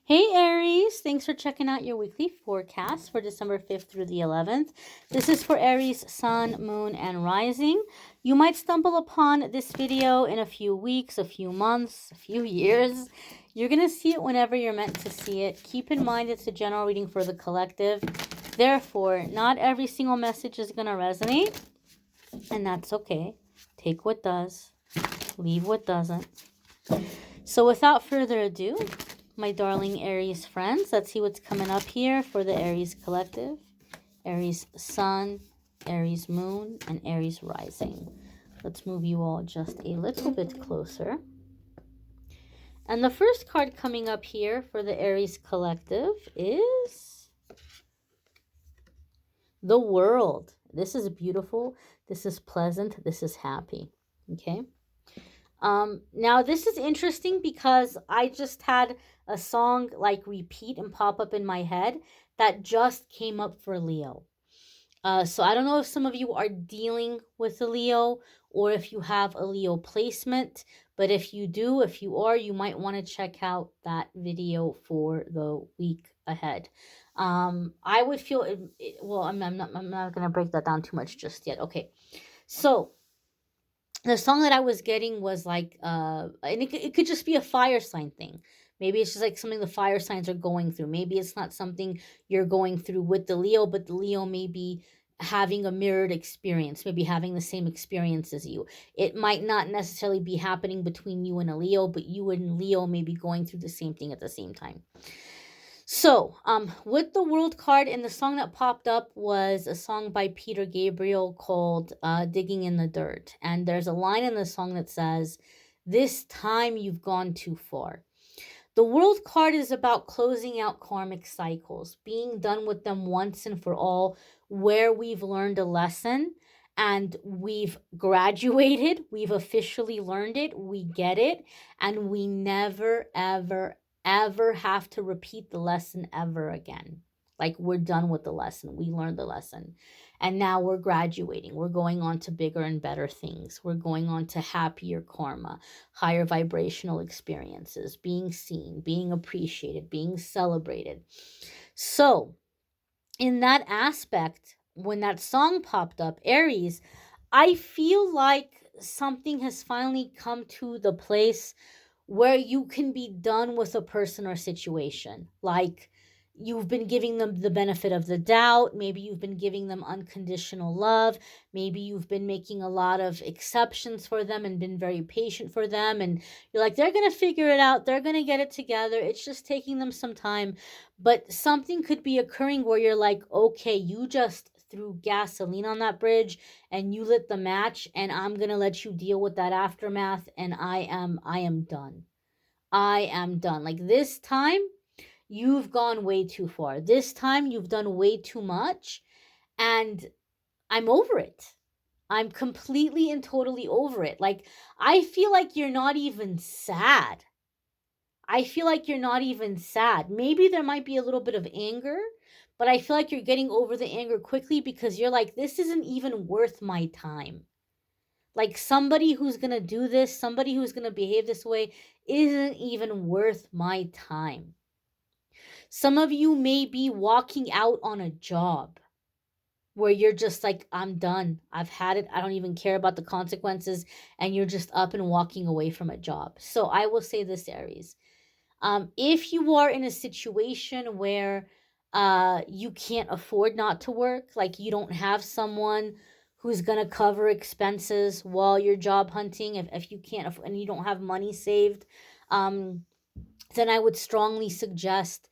Hey Aries, thanks for checking out your weekly forecast for December 5th through the 11th. This is for Aries, Sun, Moon, and Rising. You might stumble upon this video in a few weeks, a few months, a few years. You're going to see it whenever you're meant to see it. Keep in mind it's a general reading for the collective. Therefore, not every single message is going to resonate, and that's okay. Take what does, leave what doesn't. So without further ado, my darling Aries friends, let's see what's coming up here for the Aries collective. Aries Sun, Aries Moon, and Aries Rising. Let's move you all just a little bit closer. And the first card coming up here for the Aries collective is the World. This is beautiful. This is pleasant. This is happy. Okay. Now this is interesting because I just had a song like repeat and pop up in my head that just came up for Leo. So I don't know if some of you are dealing with a Leo or if you have a Leo placement, but if you do, if you are, you might want to check out that video for the week ahead. I would feel, well, I'm not going to break that down too much just yet. Okay. So the song that I was getting was like, and it could just be a fire sign thing. Maybe it's just like something the fire signs are going through. Maybe it's not something you're going through with the Leo, but the Leo may be having a mirrored experience, maybe having the same experience as you. It might not necessarily be happening between you and a Leo, but you and Leo may be going through the same thing at the same time. So, with the World card, and the song that popped up was a song by Peter Gabriel called Digging in the Dirt. And there's a line in the song that says, "This time you've gone too far." The World card is about closing out karmic cycles, being done with them once and for all, where we've learned a lesson and we've graduated, we've officially learned it, we get it, and we never, ever have to repeat the lesson ever again. Like, we're done with the lesson. We learned the lesson. And now we're graduating. We're going on to bigger and better things. We're going on to happier karma, higher vibrational experiences, being seen, being appreciated, being celebrated. So, in that aspect, when that song popped up, Aries, I feel like something has finally come to the place where you can be done with a person or situation. Like, you've been giving them the benefit of the doubt. Maybe you've been giving them unconditional love. Maybe you've been making a lot of exceptions for them and been very patient for them. And you're like, they're going to figure it out. They're going to get it together. It's just taking them some time. But something could be occurring where you're like, okay, you just threw gasoline on that bridge and you lit the match, and I'm going to let you deal with that aftermath, and I am done. I am done. Like, this time you've gone way too far. This time you've done way too much, and I'm over it. I'm completely and totally over it. Like, I feel like you're not even sad. I feel like you're not even sad. Maybe there might be a little bit of anger, but I feel like you're getting over the anger quickly because you're like, this isn't even worth my time. Like, somebody who's going to do this, somebody who's going to behave this way isn't even worth my time. Some of you may be walking out on a job where you're just like, I'm done. I've had it. I don't even care about the consequences. And you're just up and walking away from a job. So I will say this, Aries. If you are in a situation where you can't afford not to work, like you don't have someone who's going to cover expenses while you're job hunting, if you can't and you don't have money saved, then I would strongly suggest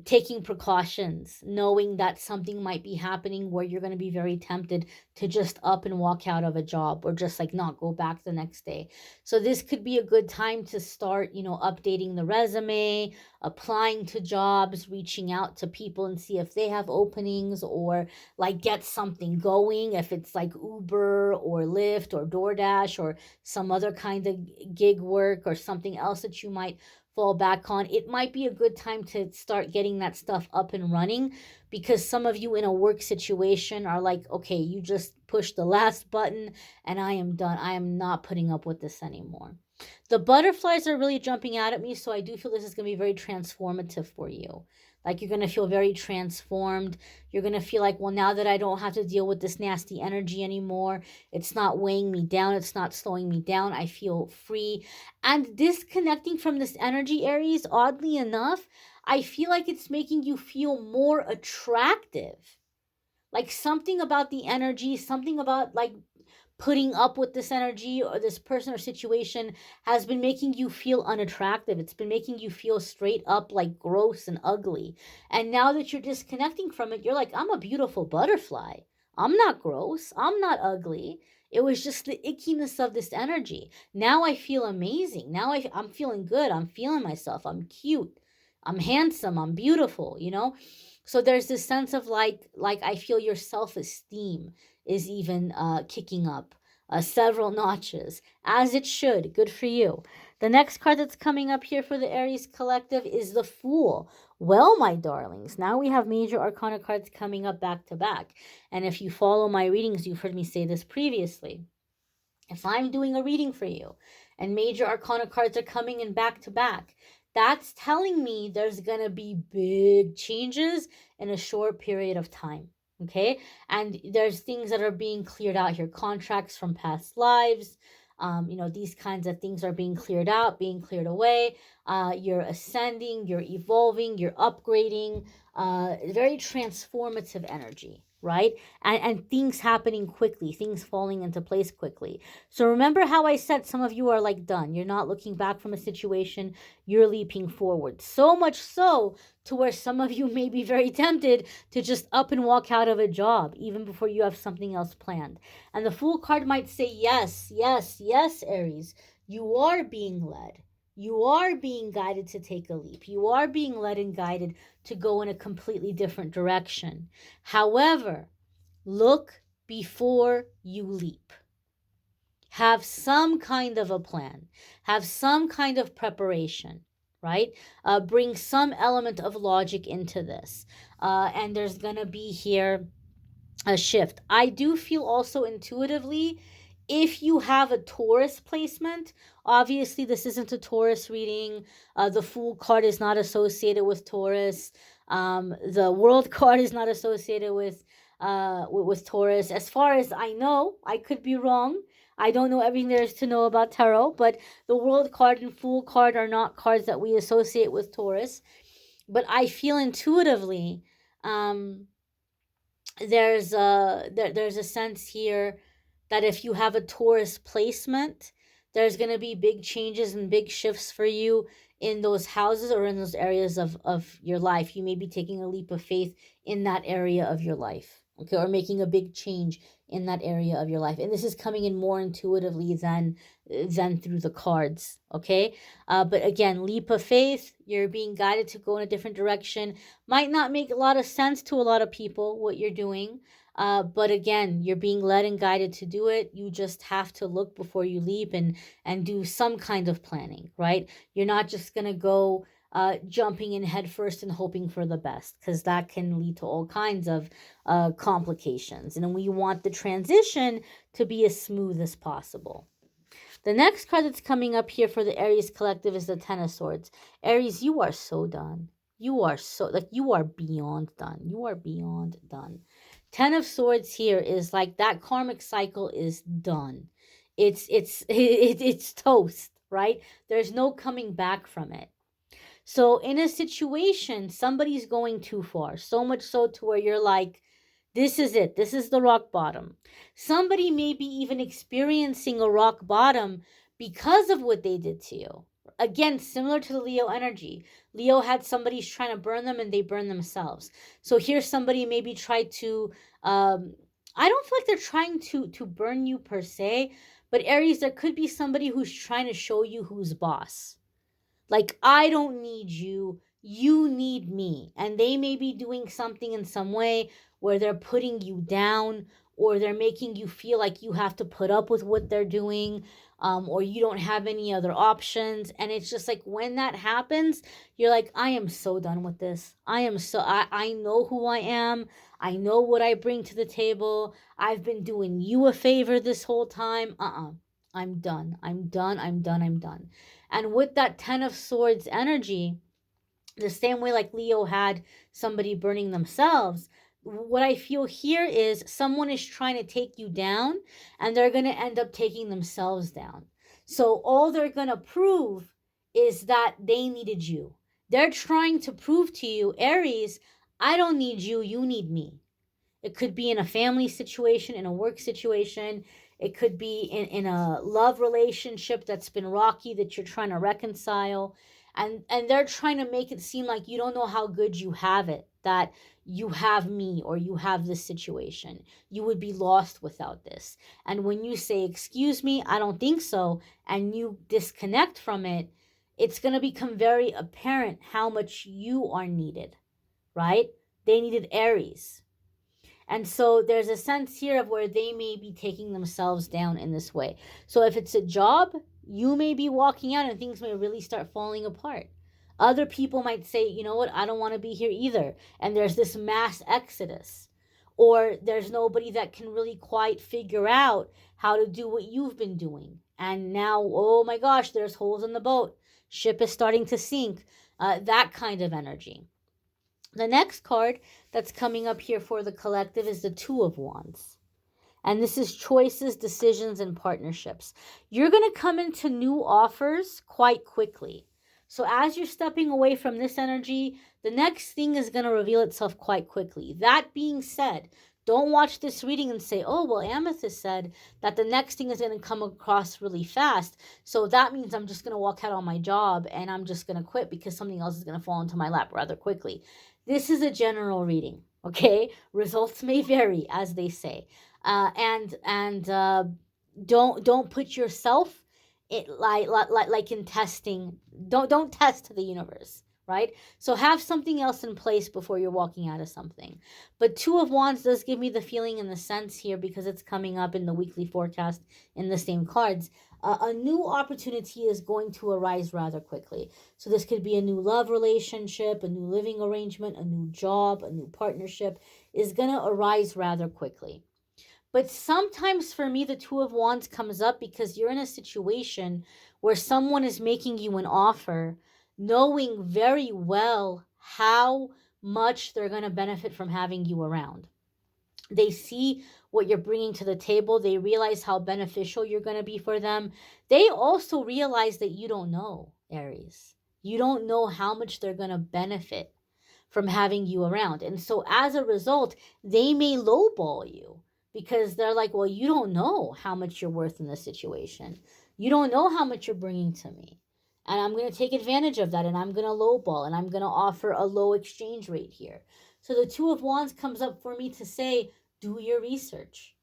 taking precautions, knowing that something might be happening where you're going to be very tempted to just up and walk out of a job or just like not go back the next day. So this could be a good time to start, updating the resume, applying to jobs, reaching out to people and see if they have openings, or like get something going, if it's like Uber or Lyft or DoorDash or some other kind of gig work or something else that you might fall back on. It might be a good time to start getting that stuff up and running, because some of you in a work situation are like, okay, you just pushed the last button and I am done. I am not putting up with this anymore. The butterflies are really jumping out at me, so I do feel this is going to be very transformative for you. Like you're going to feel very transformed. You're going to feel like, well, now that I don't have to deal with this nasty energy anymore, it's not weighing me down, it's not slowing me down. I feel free. And disconnecting from this energy, Aries, oddly enough, I feel like it's making you feel more attractive. Like something about the energy, something about like putting up with this energy or this person or situation has been making you feel unattractive. It's been making you feel straight up like gross and ugly. And now that you're disconnecting from it, you're like, I'm a beautiful butterfly. I'm not gross. I'm not ugly. It was just the ickiness of this energy. Now I feel amazing. Now I'm feeling good. I'm feeling myself. I'm cute. I'm handsome. I'm beautiful, you know? So there's this sense of like I feel your self-esteem is even kicking up several notches, as it should. Good for you. The next card that's coming up here for the Aries collective is the Fool. Well, my darlings, now we have major arcana cards coming up back to back. And if you follow my readings, you've heard me say this previously. If I'm doing a reading for you and major arcana cards are coming in back to back, that's telling me there's going to be big changes in a short period of time. Okay. And there's things that are being cleared out here, contracts from past lives. These kinds of things are being cleared out, being cleared away. You're ascending, you're evolving, you're upgrading. Very transformative energy, right? And things happening quickly, things falling into place quickly. So remember how I said some of you are like done. You're not looking back from a situation, you're leaping forward. So much so to where some of you may be very tempted to just up and walk out of a job even before you have something else planned. And the Fool card might say, yes, yes, yes, Aries, you are being led. You are being guided to take a leap. You are being led and guided to go in a completely different direction. However, look before you leap. Have some kind of a plan. Have some kind of preparation, right? Bring some element of logic into this. And there's going to be here a shift. I do feel also intuitively, if you have a Taurus placement, obviously this isn't a Taurus reading. The Fool card is not associated with Taurus. The World card is not associated with Taurus. As far as I know, I could be wrong. I don't know everything there is to know about tarot, but the World card and Fool card are not cards that we associate with Taurus. But I feel intuitively, there's a sense here that if you have a Taurus placement, there's going to be big changes and big shifts for you in those houses or in those areas of your life. You may be taking a leap of faith in that area of your life, okay, or making a big change in that area of your life. And this is coming in more intuitively than through the cards, okay? But again, leap of faith, you're being guided to go in a different direction. Might not make a lot of sense to a lot of people what you're doing, but again, you're being led and guided to do it. You just have to look before you leap and do some kind of planning, right? You're not just gonna go jumping in head first and hoping for the best, because that can lead to all kinds of complications. And we want the transition to be as smooth as possible. The next card that's coming up here for the Aries collective is the Ten of Swords. Aries, you are so done. You are you are beyond done. You are beyond done. Ten of Swords here is like that karmic cycle is done. It's toast, right? There's no coming back from it. So in a situation, somebody's going too far, so much so to where you're like, this is it. This is the rock bottom. Somebody may be even experiencing a rock bottom because of what they did to you. Again, similar to the Leo energy. Leo had somebody's trying to burn them and they burn themselves. So here somebody maybe tried to, I don't feel like they're trying to burn you per se, but Aries, there could be somebody who's trying to show you who's boss. Like, I don't need you, you need me. And they may be doing something in some way where they're putting you down, or they're making you feel like you have to put up with what they're doing, or you don't have any other options. And it's just like when that happens, you're like, I am so done with this. I know who I am. I know what I bring to the table. I've been doing you a favor this whole time. I'm done. I'm done. I'm done. I'm done. And with that 10 of Swords energy, the same way like Leo had somebody burning themselves, what I feel here is someone is trying to take you down and they're going to end up taking themselves down. So all they're going to prove is that they needed you. They're trying to prove to you, Aries, I don't need you, you need me. It could be in a family situation, in a work situation. It could be in a love relationship that's been rocky that you're trying to reconcile. And they're trying to make it seem like you don't know how good you have it, that you have me or you have this situation. You would be lost without this. And when you say, excuse me, I don't think so, and you disconnect from it, it's going to become very apparent how much you are needed, right? They needed Aries. And so there's a sense here of where they may be taking themselves down in this way. So if it's a job, you may be walking out and things may really start falling apart. Other people might say, you know what, I don't want to be here either. And there's this mass exodus. Or there's nobody that can really quite figure out how to do what you've been doing. And now, oh my gosh, there's holes in the boat. Ship is starting to sink. That kind of energy. The next card that's coming up here for the collective is the Two of Wands. And this is choices, decisions, and partnerships. You're going to come into new offers quite quickly. So as you're stepping away from this energy, the next thing is going to reveal itself quite quickly. That being said, don't watch this reading and say, oh, well, Amethyst said that the next thing is going to come across really fast. So that means I'm just going to walk out on my job and I'm just going to quit because something else is going to fall into my lap rather quickly. This is a general reading, okay? Results may vary, as they say. Don't put yourself like in testing. Don't test the universe, right? So have something else in place before you're walking out of something. But Two of Wands does give me the feeling and the sense here, because it's coming up in the weekly forecast in the same cards. A new opportunity is going to arise rather quickly. So this could be a new love relationship, a new living arrangement, a new job, a new partnership is going to arise rather quickly. But sometimes for me, the Two of Wands comes up because you're in a situation where someone is making you an offer, knowing very well how much they're going to benefit from having you around. They see what you're bringing to the table. They realize how beneficial you're going to be for them. They also realize that you don't know, Aries. You don't know how much they're going to benefit from having you around. And so as a result, they may lowball you because they're like, well, you don't know how much you're worth in this situation. You don't know how much you're bringing to me. And I'm going to take advantage of that, and I'm going to lowball, and I'm going to offer a low exchange rate here. So the Two of Wands comes up for me to say, do your research,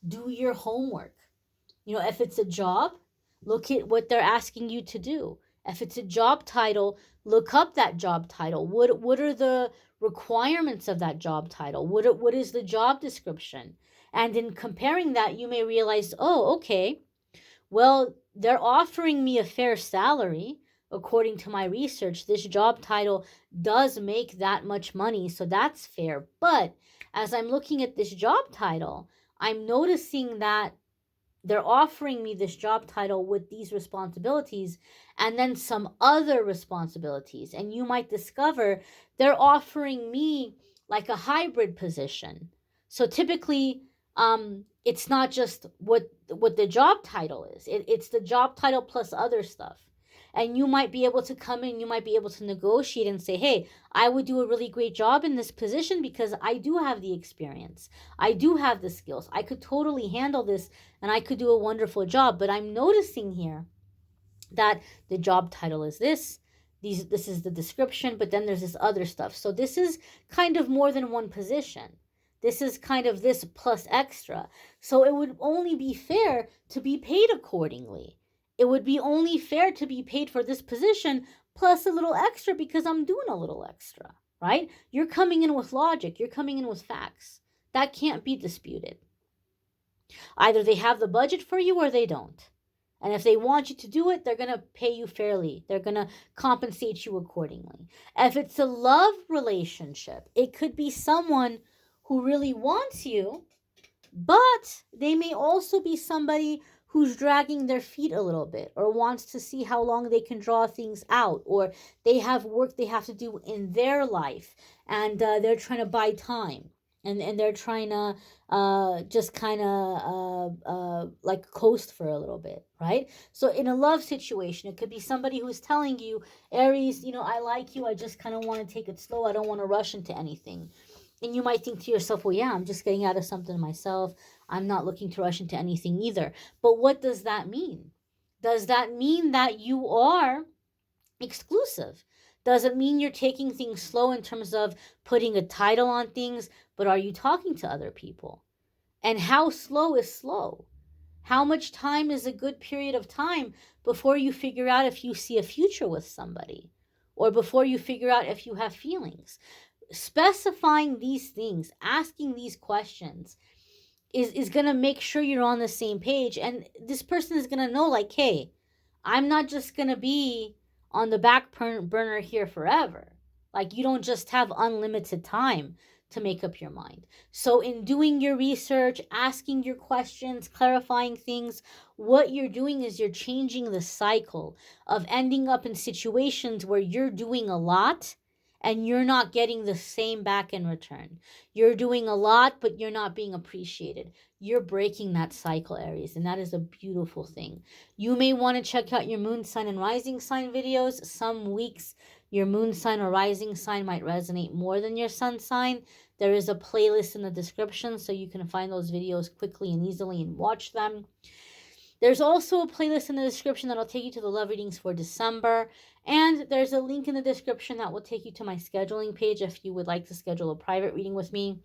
do your homework. You know, if it's a job, look at what they're asking you to do. If it's a job title, look up that job title. What are the requirements of that job title? What is the job description? And in comparing that, you may realize, oh, okay, well, they're offering me a fair salary. According to my research, this job title does make that much money, so that's fair. But as I'm looking at this job title, I'm noticing that they're offering me this job title with these responsibilities and then some other responsibilities. And you might discover they're offering me like a hybrid position. So typically, it's not just what the job title is. It's the job title plus other stuff. And you might be able to come in, you might be able to negotiate and say, hey, I would do a really great job in this position because I do have the experience. I do have the skills. I could totally handle this and I could do a wonderful job. But I'm noticing here that the job title is this. This is the description, but then there's this other stuff. So this is kind of more than one position. This is kind of this plus extra. So it would only be fair to be paid accordingly. It would be only fair to be paid for this position plus a little extra because I'm doing a little extra, right? You're coming in with logic. You're coming in with facts. That can't be disputed. Either they have the budget for you or they don't. And if they want you to do it, they're going to pay you fairly. They're going to compensate you accordingly. If it's a love relationship, it could be someone who really wants you, but they may also be somebody who's dragging their feet a little bit, or wants to see how long they can draw things out, or they have work they have to do in their life, and they're trying to buy time, and they're trying to just kind of like coast for a little bit, right? So in a love situation, it could be somebody who's telling you, Aries, I like you, I just kind of want to take it slow, I don't want to rush into anything. And you might think to yourself, well, yeah, I'm just getting out of something myself, I'm not looking to rush into anything either. But what does that mean? Does that mean that you are exclusive? Does it mean you're taking things slow in terms of putting a title on things, but are you talking to other people? And how slow is slow? How much time is a good period of time before you figure out if you see a future with somebody, or before you figure out if you have feelings? Specifying these things, asking these questions, is going to make sure you're on the same page, and this person is going to know, like, hey, I'm not just going to be on the back burner here forever. Like, you don't just have unlimited time to make up your mind. So in doing your research, asking your questions, clarifying things, what you're doing is you're changing the cycle of ending up in situations where you're doing a lot and you're not getting the same back in return. You're doing a lot, but you're not being appreciated. You're breaking that cycle, Aries, and that is a beautiful thing. You may want to check out your moon sign and rising sign videos. Some weeks, your moon sign or rising sign might resonate more than your sun sign. There is a playlist in the description, so you can find those videos quickly and easily and watch them. There's also a playlist in the description that'll take you to the love readings for December. And there's a link in the description that will take you to my scheduling page if you would like to schedule a private reading with me.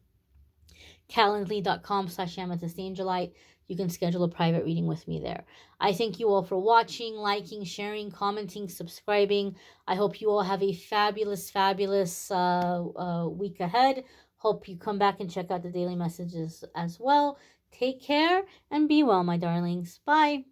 Calendly.com/amethystangelite. You can schedule a private reading with me there. I thank you all for watching, liking, sharing, commenting, subscribing. I hope you all have a fabulous, fabulous week ahead. Hope you come back and check out the daily messages as well. Take care and be well, my darlings. Bye.